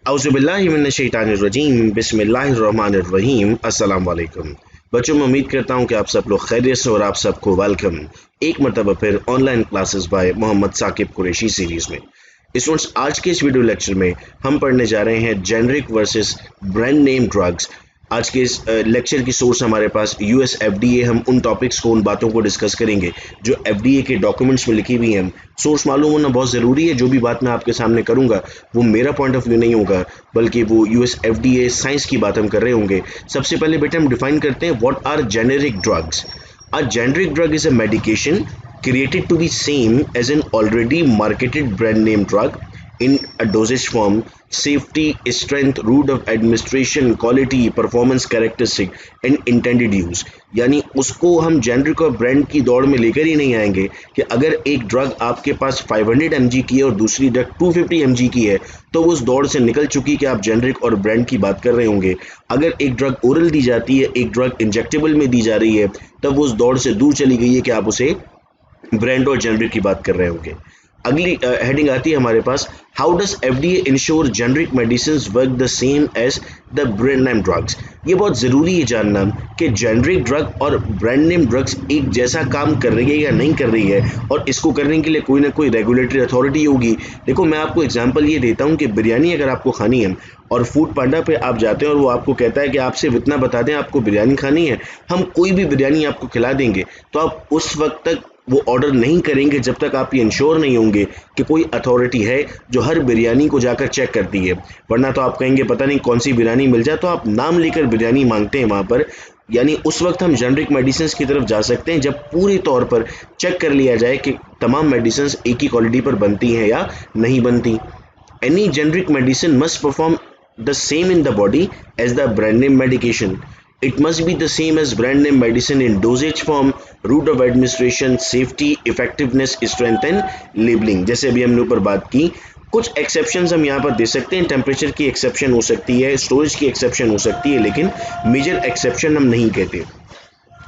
औज़ुबिल्लाहिमिनश्शैतानिर्रजीम बिस्मिल्लाहिर्रहमानिर्रहीम अस्सलाम वालेकुम। बच्चों, मैं उम्मीद करता हूँ कि आप सब लोग खैरियत से और आप सबको वेलकम एक मरतबा फिर online classes by Mohammad Saqib Qureshi series में। स्टूडेंट्स, आज के इस वीडियो लेक्चर में हम पढ़ने जा रहे हैं generic versus brand name drugs. आज के इस लेक्चर की सोर्स हमारे पास यूएस एफडीए। हम उन टॉपिक्स को, उन बातों को डिस्कस करेंगे जो एफडीए के डॉक्यूमेंट्स में लिखी हुई हैं। सोर्स मालूम होना बहुत ज़रूरी है। जो भी बात मैं आपके सामने करूंगा वो मेरा पॉइंट ऑफ व्यू नहीं होगा, बल्कि वो यूएस एफडीए साइंस की बात हम कर रहे होंगे। सबसे पहले बेटा हम डिफाइन करते हैं what are generic drugs. A generic drug is a medication created to be same as an already marketed brand name drug in a dosage form, safety, strength, route of administration, quality, performance characteristic and intended use। यानी उसको हम generic और brand की दौड़ में लेकर ही नहीं आएंगे कि अगर एक ड्रग आपके पास 500 mg की है और दूसरी ड्रग 250 mg की है तो उस दौड़ से निकल चुकी कि आप जेनरिक और ब्रांड की बात कर रहे होंगे। अगर एक ड्रग ओरल दी जाती है, एक ड्रग इंजेक्टेबल में दी जा रही है, तब वो उस दौड़ से दूर चली गई है कि आप उसे ब्रांड और जेनरिक की बात कर रहे होंगे। अगली हेडिंग आती है हमारे पास, how does FDA ensure generic medicine work the same as the brand name drugs. ये बहुत ज़रूरी है जानना कि जेनरिक ड्रग और ब्रांड नेम ड्रग्स एक जैसा काम कर रही है या नहीं कर रही है, और इसको करने के लिए कोई ना कोई रेगुलेटरी अथॉरिटी होगी। देखो, मैं आपको एग्जांपल ये देता हूँ कि बिरयानी अगर आपको खानी है और फूड पांडा पे आप जाते हैं और वो आपको कहता है कि आप सिर्फ इतना बता दें आपको बिरयानी खानी है, हम कोई भी बिरयानी आपको खिला देंगे, तो आप उस वक्त तक वो ऑर्डर नहीं करेंगे जब तक आप ये इंश्योर नहीं होंगे कि कोई अथॉरिटी है जो हर बिरयानी को जाकर चेक करती है। वरना तो आप कहेंगे पता नहीं कौन सी बिरयानी मिल जाए, तो आप नाम लेकर बिरयानी मांगते हैं वहाँ पर। यानी उस वक्त हम जेनरिक मेडिसिन की तरफ जा सकते हैं जब पूरी तौर पर चेक कर लिया जाए कि तमाम मेडिसिन एक ही क्वालिटी पर बनती हैं या नहीं बनती। Any generic medicine must perform the same in the body as the brand name medication. It must be the same as brand name medicine in dosage form, route of administration, safety, effectiveness, strength and labeling। जैसे अभी हमने ऊपर बात की, कुछ exceptions हम यहाँ पर दे सकते हैं। टेम्परेचर की एक्सेप्शन हो सकती है, स्टोरेज की एक्सेप्शन हो सकती है, लेकिन मेजर एक्सेप्शन हम नहीं कहते।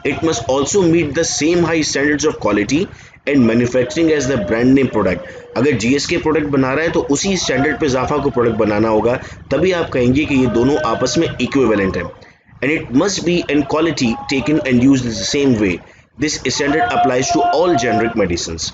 It must also meet the same high standards of quality and manufacturing as the brand name product। अगर जीएसके प्रोडक्ट बना रहा है तो उसी स्टैंडर्ड पे जाफा को प्रोडक्ट बनाना होगा, तभी आप कहेंगे कि ये दोनों आपस में इक्विवेलेंट है। And it must be in quality taken and used the same way। This standard applies to all generic medicines।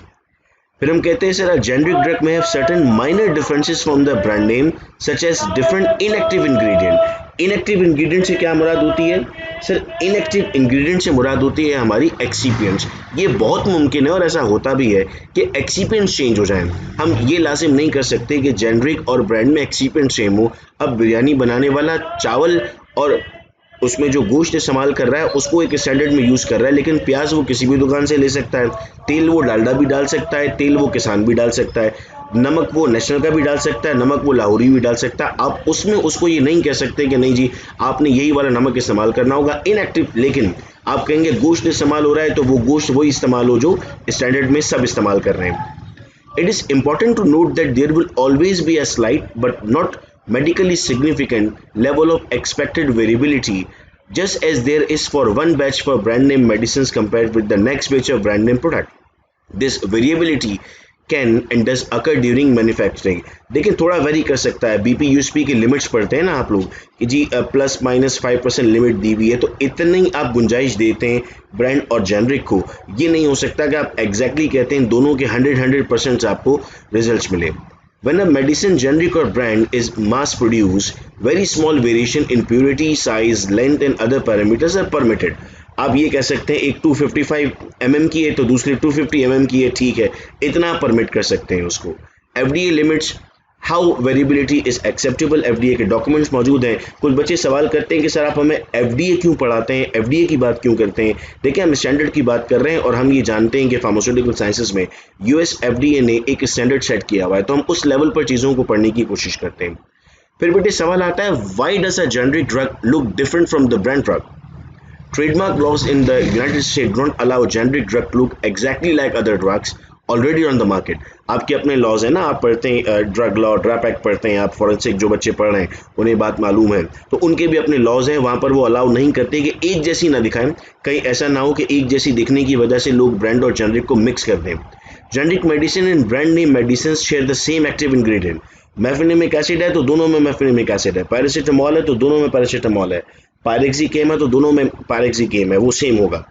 फिर हम कहते हैं सर, जेनरिक ड्रग में have certain minor differences from the brand name such as different inactive ingredient. Inactive ingredient से क्या मुराद होती है sir? Inactive ingredient से मुराद होती है हमारी एक्सीपिएंट्स। ये बहुत मुमकिन है और ऐसा होता भी है कि एक्सीपिएंट्स चेंज हो जाएं। हम ये लाजिम नहीं कर सकते कि जेनरिक और ब्रांड में एक्सीपिएंट सेम हो। अब बिरयानी बनाने वाला चावल और उसमें जो गोश्त इस्तेमाल कर रहा है उसको एक स्टैंडर्ड में यूज़ कर रहा है, लेकिन प्याज वो किसी भी दुकान से ले सकता है, तेल वो डालडा भी डाल सकता है, तेल वो किसान भी डाल सकता है, नमक वो नेशनल का भी डाल सकता है, नमक वो लाहौरी भी डाल सकता है। आप उसमें उसको ये नहीं कह सकते कि नहीं जी आपने यही वाला नमक इस्तेमाल करना होगा, इनएक्टिव। लेकिन आप कहेंगे गोश्त इस्तेमाल हो रहा है तो वो गोश्त वही इस्तेमाल हो जो स्टैंडर्ड में सब इस्तेमाल कर रहे हैं। It is important to note that there will always be a slight but not medically significant level of expected variability, just as there is for one batch for brand name medicines compared with the next batch of brand name product। This variability can and does occur during manufacturing. देखिए, थोड़ा very कर सकता है। BP USP की limits पढ़ते हैं ना आप लोग कि जी +-5% लिमिट दी हुई है, तो इतनी ही आप गुंजाइश देते हैं ब्रांड और जेनरिक को। ये नहीं हो सकता कि आप एग्जैक्टली कहते हैं दोनों के 100% आपको रिजल्ट्स मिले। When a medicine, generic or brand, is mass produced, very small variation in purity, size, length and other parameters are permitted। आप ये कह सकते हैं एक 255 mm की है तो दूसरी 250 mm की है, ठीक है, इतना परमिट कर सकते हैं उसको। FDA limits how variability is acceptable. FDA के डॉक्यूमेंट्स मौजूद हैं। कुछ बच्चे सवाल करते हैं कि सर आप हमें एफडीए क्यों पढ़ाते हैं, एफडीए की बात क्यों करते हैं? देखिए, हम स्टैंडर्ड की बात कर रहे हैं और हम ये जानते हैं कि फार्मास्यूटिकल साइंसेज में यूएस एफडीए ने एक स्टैंडर्ड सेट किया हुआ है, तो हम उस लेवल पर चीज़ों को पढ़ने की कोशिश करते हैं। फिर बेटे सवाल आता है, why does a generic drug look different from the brand drug? Trademark laws in the United States don't allow generic drug to look exactly like other drugs already on the market। आपके अपने laws हैं ना, आप पढ़ते हैं drug law, drug act पढ़ते हैं आप, फॉरेंसिक जो बच्चे पढ़ रहे हैं उन्हें बात मालूम है, तो उनके भी अपने लॉज हैं। वहाँ पर वो अलाउ नहीं करते कि एक जैसी ना दिखाएं, कहीं ऐसा ना हो कि एक जैसी दिखने की वजह से लोग ब्रांड और जेनरिक को मिक्स कर दें। Generic medicine and brand name medicine share the same active ingredient. Mefenamic acid है तो दोनों में मेफेनिमिक एसिड है, पैरासीटामोल है तो दोनों में पैरासीटामोल है, पायरेक्सिकेम है तो दोनों में पायरेक्सिकेम है, वो सेम होगा।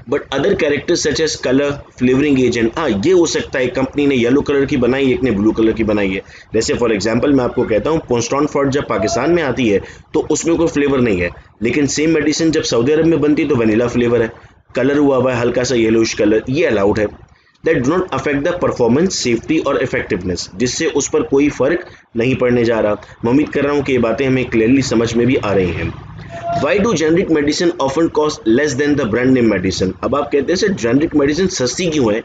But other characters such as colour, flavouring agent, हाँ ये हो सकता है कंपनी ने येलो कलर की बनाई, एक ने ब्लू कलर की बनाई है। जैसे फॉर एग्जांपल मैं आपको कहता हूँ पोस्टॉन फॉर्ट जब पाकिस्तान में आती है तो उसमें कोई फ्लेवर नहीं है, लेकिन सेम मेडिसिन जब सऊदी अरब में बनती है तो वनीला फ्लेवर है, कलर हुआ हुआ है हल्का सा येलोइश कलर, ये अलाउड है। That do not affect the performance, safety और इफेक्टिवनेस, जिससे उस पर कोई फर्क नहीं पड़ने जा रहा। मैं उम्मीद कर रहा हूँ कि ये बातें हमें क्लियरली समझ में भी आ रही हैं। Why do generic medicine often cost less than the brand name medicine? अब आप कहते हैं सर जेनरिक मेडिसिन सस्ती क्यों है,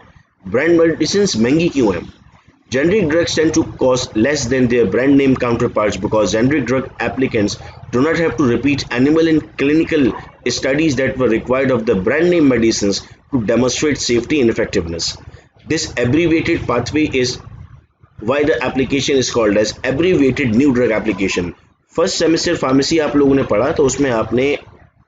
ब्रांड मेडिसिन महंगी क्यों है? Generic drugs tend to cost less than their brand name counterparts because generic drug applicants do not have to repeat animal and clinical studies that were required of the brand name medicines to demonstrate safety and effectiveness. This abbreviated pathway is why the application is called as abbreviated new drug application. First semester pharmacy आप लोगों ने पढ़ा तो उसमें आपने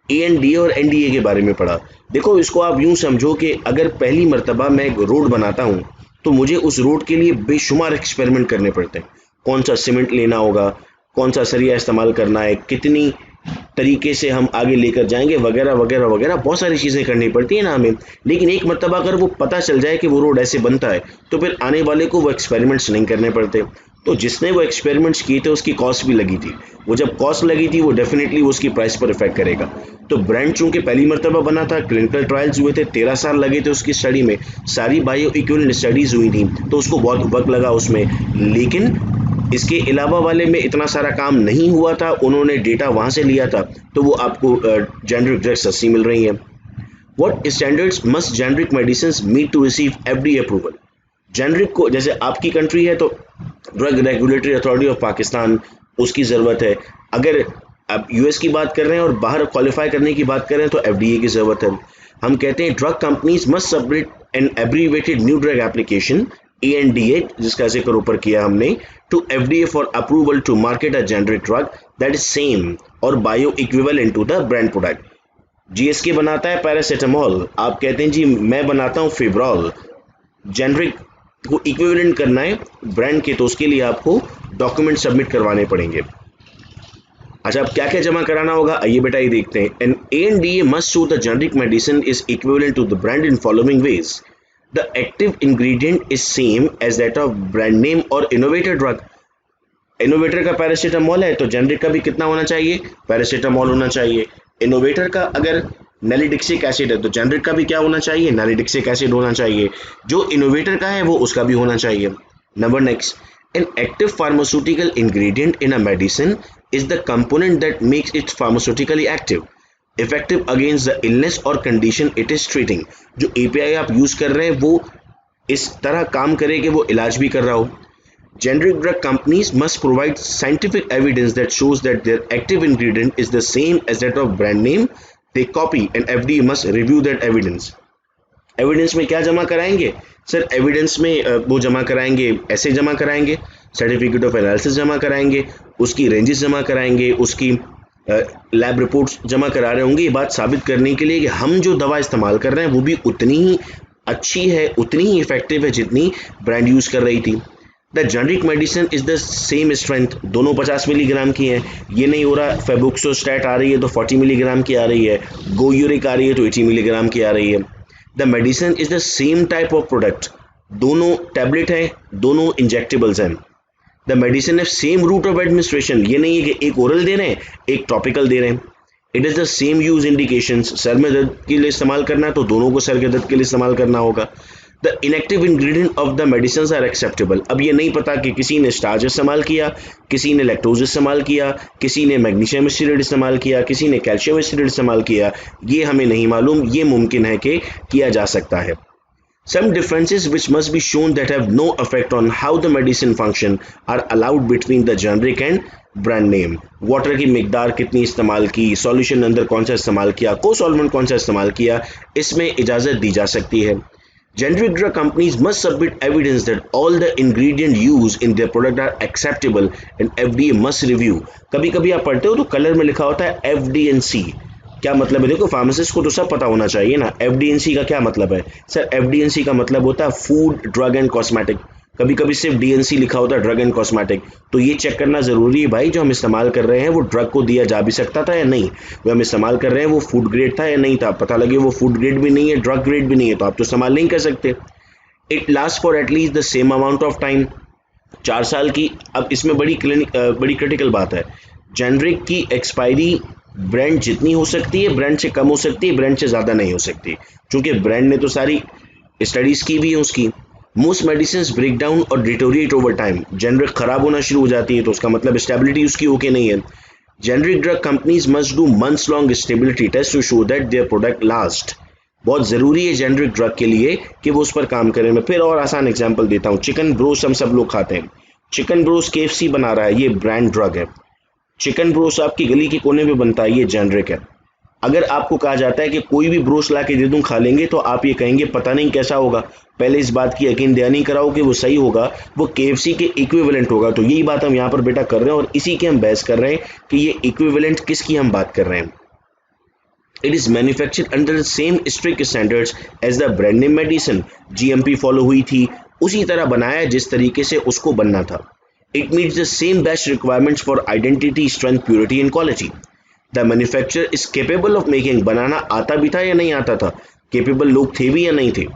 ANDA और NDA के बारे में पढ़ा। देखो इसको आप यूं समझो कि अगर पहली मर्तबा मैं एक रोड बनाता हूं तो मुझे उस रोड के लिए बेशुमार एक्सपेरिमेंट करने पड़ते हैं, कौन सा सीमेंट लेना होगा, कौन सा सरिया इस्तेमाल करना है, कितनी तरीके से हम आगे लेकर जाएंगे, वगैरह वगैरह वगैरह, बहुत सारी चीज़ें करनी पड़ती है ना हमें। लेकिन एक मर्तबा अगर वो पता चल जाए कि वो रोड ऐसे बनता है तो फिर आने वाले को वो एक्सपेरिमेंट्स नहीं करने पड़ते। तो जिसने वो एक्सपेरिमेंट्स किए थे उसकी कॉस्ट भी लगी थी, वो जब कॉस्ट लगी थी वो डेफिनेटली उसकी प्राइस पर इफेक्ट करेगा। तो ब्रांड चूंकि पहली मर्तबा बना था, क्लिनिकल ट्रायल्स हुए थे, 13 साल लगे थे उसकी स्टडी में, सारी बायो इक्विवेलेंट स्टडीज हुई थी, तो उसको बहुत वक्त लगा उसमें। लेकिन इसके अलावा वाले में इतना सारा काम नहीं हुआ था, उन्होंने डेटा वहाँ से लिया था, तो वो आपको जेनरिक ड्रग्स सस्ती मिल रही हैं। What standards must generic medicines meet to receive FDA approval? Generic को, जैसे आपकी कंट्री है तो drug regulatory authority of Pakistan, उसकी ज़रूरत है। अगर आप यूएस की बात कर रहे हैं और बाहर क्वालिफाई करने की बात कर रहे हैं तो एफडीए की ज़रूरत है। हम कहते हैं drug companies must submit an abbreviated new drug application ANDA, जिसका जिक्र ऊपर किया हमने, to FDA for approval to market a generic drug that is same और bioequivalent to the brand product. GSK बनाता है पैरासीटामोल, आप कहते हैं जी मैं बनाता हूँ फिब्रॉल, जेनरिक को इक्विवेलेंट करना है ब्रांड के, तो उसके लिए आपको डॉक्यूमेंट सबमिट करवाने पड़ेंगे। अच्छा, अब क्या क्या जमा कराना होगा, आइए बेटा ये देखते हैं। An ANDA must show the generic medicine is equivalent to the brand in following ways. The active ingredient is same as that of brand name और इनोवेटर ड्रग। इनोवेटर का पैरासीटामोल है तो जेनरिक का भी कितना होना चाहिए, पैरासीटामोल होना चाहिए। इनोवेटर का अगर नैलिडिक्सिक एसिड है तो जेनरिक का भी क्या होना चाहिए, नैलिडिक्सिक एसिड होना चाहिए। जो इनोवेटर का है वो उसका भी होना चाहिए। Number next, an active pharmaceutical ingredient in a medicine is the component that makes it pharmaceutically active, effective against the illness और कंडीशन इट इज ट्रीटिंग। जो API आप यूज कर रहे हैं वो इस तरह काम करे कि वो इलाज भी कर रहा हो। Generic drug companies must provide scientific evidence that shows that their active ingredient is the same as that of brand name they copy, and FDA must review that evidence. Evidence में क्या जमा कराएंगे सर, एविडेंस में वो जमा कराएंगे, ऐसे जमा कराएंगे, सर्टिफिकेट ऑफ एनालिसिस जमा कराएंगे, उसकी रेंजेस जमा कराएंगे, उसकी लैब रिपोर्ट्स जमा करा रहे होंगे, ये बात साबित करने के लिए कि हम जो दवा इस्तेमाल कर रहे हैं वो भी उतनी ही अच्छी है, उतनी ही इफेक्टिव है जितनी ब्रांड यूज़ कर रही थी। The generic medicine is the same strength, दोनों 50 मिलीग्राम की हैं, ये नहीं हो रहा फेबुक्सोस्टैट आ रही है तो 40 मिलीग्राम की आ रही है, गोयूरिक आ रही है तो 80 मिलीग्राम की आ रही है। The medicine is the same type of product, दोनों टैबलेट हैं, दोनों इंजेक्टेबल्स हैं। The medicine have same route of administration, ये नहीं है कि एक ओरल दे रहे हैं एक टॉपिकल दे रहे हैं। It is the same use indications, sir में दर्द के लिए इस्तेमाल करना है तो दोनों को सर के दर्द के लिए इस्तेमाल करना होगा। The inactive ingredient of the medicine are acceptable. अब ये नहीं पता कि किसी ने स्टार्च इस्तेमाल किया, किसी ने लैक्टोज इस्तेमाल किया, किसी ने मैग्नीशियम एसिड इस्तेमाल किया, किसी ने कैल्शियम एसिड इस्तेमाल किया, ये हमें नहीं मालूम, ये मुमकिन है कि किया जा सकता है। Some differences which must be shown that have no effect on how the medicine function are allowed between the generic and brand name. Water की मिकदार कितनी इस्तेमाल की, सॉल्यूशन अंदर कौन सा इस्तेमाल किया, को सॉल्वेंट कौन सा इस्तेमाल किया, इसमें इजाज़त दी जा सकती है। Generic drug companies must submit evidence that all the ingredient used in their product are acceptable and FDA must review. कभी कभी आप पढ़ते हो तो कलर में लिखा होता है FD&C, क्या मतलब है, देखो फार्मासिस्ट को तो सब पता होना चाहिए ना। FD&C का क्या मतलब है सर, FD&C का मतलब होता है फूड ड्रग एंड कॉस्मेटिक, कभी कभी सिर्फ डीएनसी लिखा होता है, ड्रग एंड कॉस्मेटिक, तो ये चेक करना ज़रूरी है भाई जो हम इस्तेमाल कर रहे हैं वो ड्रग को दिया जा भी सकता था या नहीं, वो हम इस्तेमाल कर रहे हैं वो फूड ग्रेड था या नहीं था, पता लगे वो फूड ग्रेड भी नहीं है, ड्रग ग्रेड भी नहीं है, तो आप तो इस्तेमाल नहीं कर सकते। It last for at least the same amount of time, 4 साल की। अब इसमें बड़ी क्रिटिकल बात है, जेनरिक की एक्सपायरी ब्रांड जितनी हो सकती है ब्रांड से कम हो सकती है, ब्रांड से ज़्यादा नहीं हो सकती, क्योंकि ब्रांड ने तो सारी स्टडीज़ की भी है उसकी। मोस्ट मेडिसिन ब्रेक डाउन और डिटोरिएट ओवर टाइम, जेनरिक खराब होना शुरू हो जाती है तो उसका मतलब स्टेबिलिटी उसकी ओके नहीं है। Generic drug companies must do months long stability test to show that their product last. बहुत ज़रूरी है जेनरिक ड्रग के लिए कि वो उस पर काम करें। मैं फिर और आसान एग्जांपल देता हूँ, चिकन ब्रोस हम सब लोग खाते हैं, चिकन ब्रोस केएफसी बना रहा है, ये ब्रांड ड्रग है। चिकन ब्रोस आपकी गली के कोने में बनता है, ये जेनरिक है। अगर आपको कहा जाता है कि कोई भी ब्रोस ला के दे दूं खा लेंगे, तो आप ये कहेंगे पता नहीं कैसा होगा, पहले इस बात की यकीन दयानी कराओ कि वो सही होगा, वो केएफसी के इक्विवेलेंट होगा। तो यही बात हम यहाँ पर बेटा कर रहे हैं और इसी के हम बहस कर रहे हैं कि ये इक्विवेलेंट किसकी हम बात कर रहे हैं। It is manufactured under the same strict standards as the brand name medicine, GMP follow हुई थी, उसी तरह बनाया जिस तरीके से उसको बनना था। It meets the same batch requirements for identity, strength, purity and quality. The manufacturer is capable of making, बनाना आता भी था या नहीं आता था, केपेबल लोग थे भी या नहीं थे।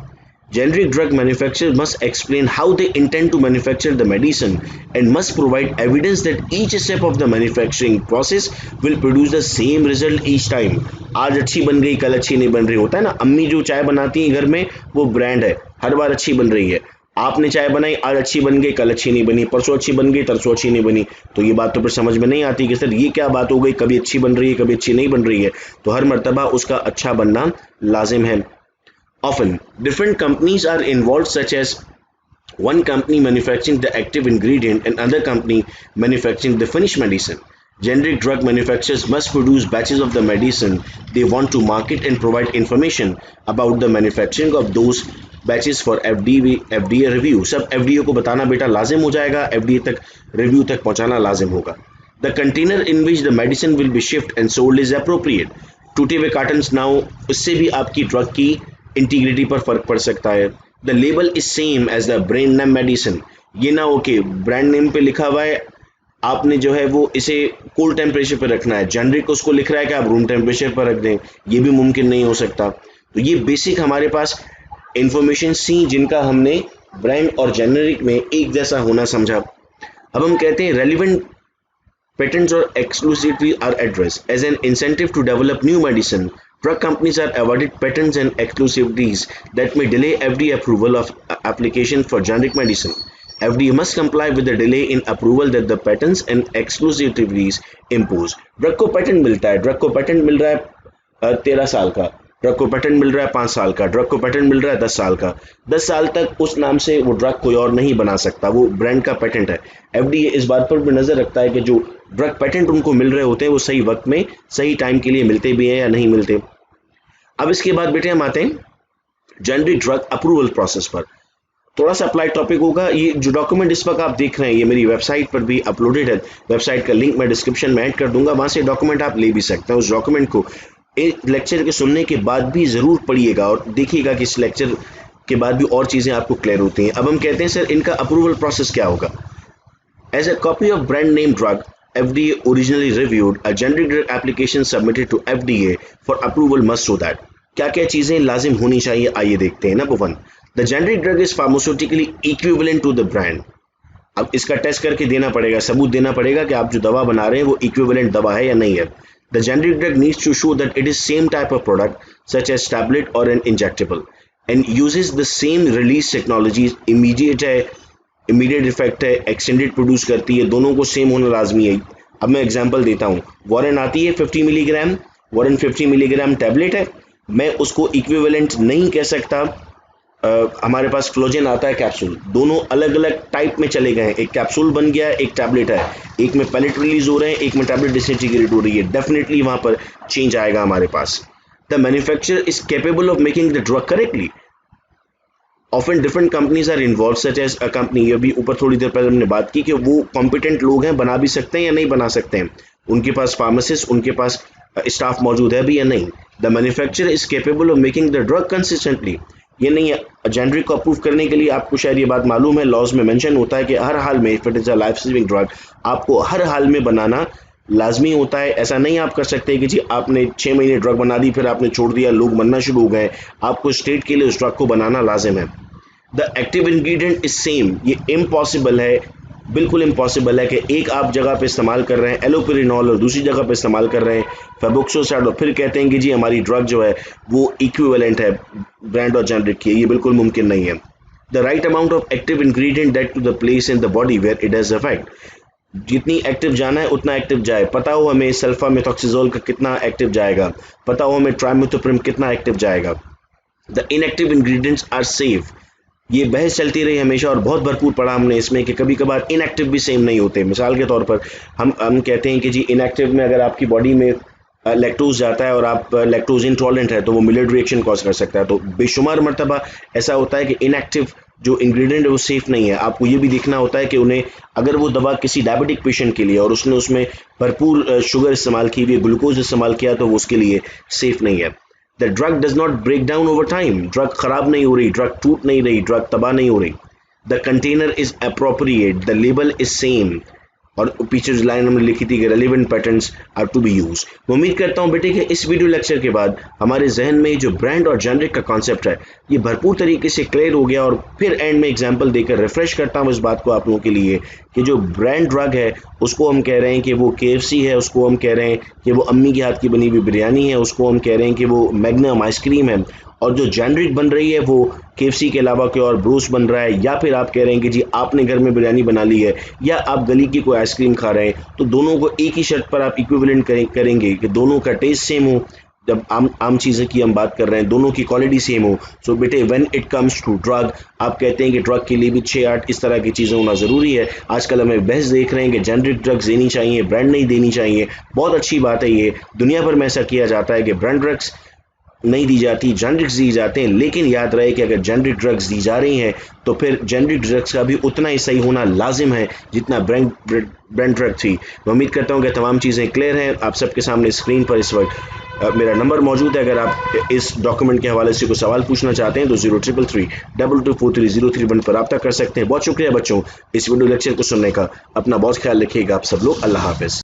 Generic drug manufacturers must explain how they intend to manufacture the medicine and must provide evidence that each step of the manufacturing process will produce the same result each time. आज अच्छी बन गई कल अच्छी नहीं बन रही, होता है ना, अम्मी जो चाय बनाती है घर में वो ब्रांड है, हर बार अच्छी बन रही है। आपने चाय बनाई, आज अच्छी बन गई कल अच्छी नहीं बनी, परसों अच्छी बन गई तरसों अच्छी नहीं बनी, तो ये बात तो फिर समझ में नहीं आती कि सर ये क्या बात हो गई, कभी अच्छी बन रही है कभी अच्छी नहीं बन रही है। तो हर मर्तबा उसका अच्छा बनना लाजिम है। Often, different companies are involved, such as one company manufacturing the active ingredient and another company manufacturing the finished medicine. Generic drug manufacturers must produce batches of the medicine they want to market and provide information about the manufacturing of those batches for FDA review. सब FDA को बताना बेटा लाजिम हो जाएगा, FDA तक review तक पहुंचाना लाजिम होगा। The container in which the medicine will be shipped and sold is appropriate. टूटे हुए कार्टन्स ना हो, उससे भी आपकी ड्रग की इंटीग्रिटी पर फर्क पड़ सकता है। The label is same as the brand name medicine, ये ना हो कि ब्रांड नेम पे लिखा हुआ है, आपने जो है वो इसे कोल्ड टेम्परेचर पर रखना है, जेनरिक उसको लिख रहा है कि आप रूम टेम्परेचर पर रख दें, ये भी मुमकिन नहीं हो सकता। तो ये बेसिक हमारे पास इंफॉर्मेशन सी जिनका हमने ब्रांड और जेनरिक में एक जैसा होना समझा। अब हम कहते हैं relevant patents or exclusivity are addressed as an incentive to develop new medicine. Drug companies are awarded patents and exclusivities that may delay FDA approval of application for generic medicine. FDA must comply with the delay in approval that the patents and exclusivities impose. Drug को patent मिलता है, drug को patent मिल रहा है 13 साल का, drug को patent मिल रहा है 5 साल का, ड्रग को पेटेंट मिल रहा है 10 साल का, 10 साल तक उस नाम से वो ड्रग कोई और नहीं बना सकता, वो ब्रांड का पेटेंट है। FDA इस बात पर भी नजर रखता है कि जो ड्रग पेटेंट उनको मिल रहे होते हैं वो सही वक्त में सही टाइम के लिए मिलते भी हैं या नहीं मिलते। अब इसके बाद बेटे हम आते हैं जेनरिक ड्रग अप्रूवल प्रोसेस पर, थोड़ा सा अप्लाई टॉपिक होगा। ये जो डॉक्यूमेंट इस वक्त आप देख रहे हैं ये मेरी वेबसाइट पर भी अपलोडेड है, वेबसाइट का लिंक मैं डिस्क्रिप्शन में ऐड कर दूंगा, वहां से डॉक्यूमेंट आप ले भी सकते हैं। उस डॉक्यूमेंट को एक लेक्चर के सुनने के बाद भी जरूर पढ़िएगा और देखिएगा कि इस लेक्चर के बाद भी और चीजें आपको क्लियर होती हैं। अब हम कहते हैं सर इनका अप्रूवल प्रोसेस क्या होगा। As a copy of brand name drug FDA originally reviewed, a generic drug application submitted to FDA for approval must show that. क्या क्या चीजें लाजिम होनी चाहिए, आइए देखते हैं। Number 1, the generic drug is pharmaceutically equivalent to the brand. अब इसका टेस्ट करके देना पड़ेगा, सबूत देना पड़ेगा कि आप जो दवा बना रहे हैं वो इक्विवेलेंट दवा है या नहीं है। The generic drug needs to show that it is same type of product such as tablet or an injectable and uses the same release technologies, immediate effect है, एक्सटेंडेड प्रोड्यूस करती है, दोनों को सेम होना लाजमी है। अब मैं एग्जांपल देता हूँ, वारन आती है 50 मिलीग्राम, वारन 50 मिलीग्राम टैबलेट है, मैं उसको इक्विवेलेंट नहीं कह सकता। हमारे फ्लोजेन फ्लोजन आता है कैप्सूल, दोनों अलग अलग टाइप में चले गए हैं, एक कैप्सूल बन गया है एक टैबलेट है, एक में पैलेट रिलीज हो रहे हैं एक में टैबलेट डिसइंटीग्रेट हो रही है, डेफिनेटली वहां पर चेंज आएगा हमारे पास। The manufacturer is capable of making the drug correctly. Often different companies are involved such as a company, ये भी ऊपर थोड़ी देर पहले हमने बात की कि वो कॉम्पिटेंट लोग हैं, बना भी सकते हैं या नहीं बना सकते हैं, उनके पास फार्मासिस्ट, उनके पास स्टाफ मौजूद है भी या नहीं। The manufacturer is capable of making the drug consistently ये नहीं है। जेनरिक को अप्रूव करने के लिए आपको शायद ये बात मालूम है, लॉज में मेंशन होता है कि हर हाल में if it is a life saving drug आपको हर हाल में बनाना लाजमी होता है। ऐसा नहीं आप कर सकते कि जी आपने 6 महीने ड्रग बना दी फिर आपने छोड़ दिया, लोग मरना शुरू हो गए। आपको स्टेट के लिए उस ड्रग को बनाना लाजिम है। The active ingredient is same, ये इम्पॉसिबल है, बिल्कुल इम्पॉसिबल है कि एक आप जगह पे इस्तेमाल कर रहे हैं एलोपेरिनॉल और दूसरी जगह पे इस्तेमाल कर रहे हैं फेबुक्सोसाइड और फिर कहते हैं कि जी हमारी ड्रग जो है वो इक्विवेलेंट है ब्रांड और जेनरिक की। ये बिल्कुल मुमकिन नहीं है। The right amount of active ingredient that to the place in the body where it has effect, जितनी एक्टिव जाना है उतना एक्टिव जाए। पता हो हमें सल्फामेथॉक्सिजोल का कितना एक्टिव जाएगा, पता हो हमें ट्राइमेथोप्रिम कितना एक्टिव जाएगा। The inactive ingredients are safe, ये बहस चलती रही हमेशा और बहुत भरपूर पढ़ा हमने इसमें कि कभी कभार इनएक्टिव भी सेम नहीं होते। मिसाल के तौर पर हम कहते हैं कि जी इनएक्टिव में अगर आपकी बॉडी में लैक्टोज जाता है और आप लैक्टोज इंटॉलरेंट है तो वो मिलेट रिएक्शन कॉज कर सकता है। तो बेशुमार मरतबा ऐसा होता है कि इनएक्टिव जो इंग्रेडिएंट है वो सेफ नहीं है। आपको ये भी देखना होता है कि उन्हें अगर वो दवा किसी डायबिटिक पेशेंट के लिए और उसने उसमें भरपूर शुगर इस्तेमाल की हुई, ग्लूकोज इस्तेमाल किया, तो वो उसके लिए सेफ नहीं है। The drug does not break down over time, drug खराब नहीं हो रही, ड्रग टूट नहीं रही, ड्रग तबाह नहीं हो रही। The container is appropriate, the label is same, और पीछे जो लाइन हमने लिखी थी कि relevant patterns are to be use. मैं उम्मीद करता हूँ बेटे कि इस वीडियो लेक्चर के बाद हमारे जहन में जो ब्रांड और जेनरिक का कॉन्सेप्ट है ये भरपूर तरीके से क्लियर हो गया। और फिर एंड में एग्जांपल देकर रिफ्रेश करता हूँ इस बात को आप लोगों के लिए कि जो ब्रांड ड्रग है उसको हम कह रहे हैं कि वो KFC है, उसको हम कह रहे हैं कि वो अम्मी के हाथ की बनी हुई बिरयानी है, उसको हम कह रहे हैं कि वो मैग्नम आइसक्रीम है। और जो जेनरिक बन रही है वो KFC के अलावा कोई और ब्रूस बन रहा है, या फिर आप कह रहे हैं कि जी आपने घर में बिरयानी बना ली है या आप गली की कोई आइसक्रीम खा रहे हैं, तो दोनों को एक ही शर्त पर आप इक्विवेलेंट करेंगे कि दोनों का टेस्ट सेम हो। जब आम चीज़ें की हम बात कर रहे हैं, दोनों की क्वालिटी सेम हो। सो बेटे when it comes to drug, आप कहते हैं कि ड्रग के लिए भी 6-8 इस तरह की चीज़ें होना ज़रूरी है। आजकल हमें बहस देख रहे हैं कि जेनरिक ड्रग्स देनी चाहिए, ब्रांड नहीं देनी चाहिए। बहुत अच्छी बात है, ये दुनिया भर में ऐसा किया जाता है कि ब्रांड ड्रग्स नहीं दी जाती, जेनरिक्स दी जाते हैं। लेकिन याद रहे कि अगर जेनरिक ड्रग्स दी जा रही हैं तो फिर जेनरिक ड्रग्स का भी उतना ही सही होना लाजिम है जितना ब्रांड ड्रग थी। मैं उम्मीद करता हूँ कि तमाम चीज़ें क्लियर हैं। आप सबके सामने स्क्रीन पर इस वक्त मेरा नंबर मौजूद है। अगर आप इस डॉक्यूमेंट के हवाले से कोई सवाल पूछना चाहते हैं तो 0333224331 पर रब्ता कर सकते हैं। बहुत शुक्रिया बच्चों इस वीडियो लेक्चर को सुनने का। अपना बहुत ख्याल रखिएगा आप सब लोग। अल्लाह हाफिज़।